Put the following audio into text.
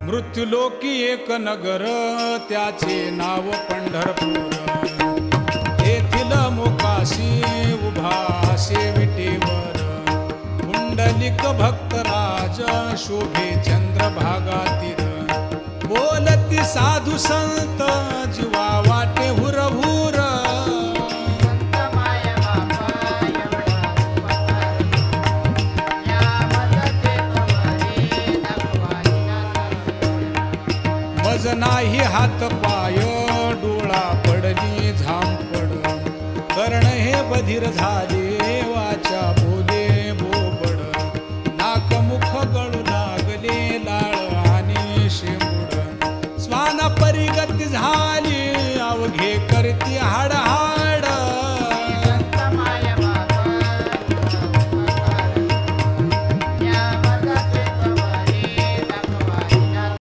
मृत्युलोकी एक नगर त्याचे नाव पंढरपूर. येथील मोकाशी उभा शेविटेवर पुंडलिक भक्तराज शोभे चंद्रभागा तीर. बोलती साधू संत जीवा वाटे हुरहुर. मज नाही हात पाय डोळा पडली झांपड. कर्ण हे बधीर झाले वाचा बोले बोबड. नाक मुख गळू लागले लाळ आणि शेंबूड. स्वाना परिगती झाली अवघे करती हाडहाड.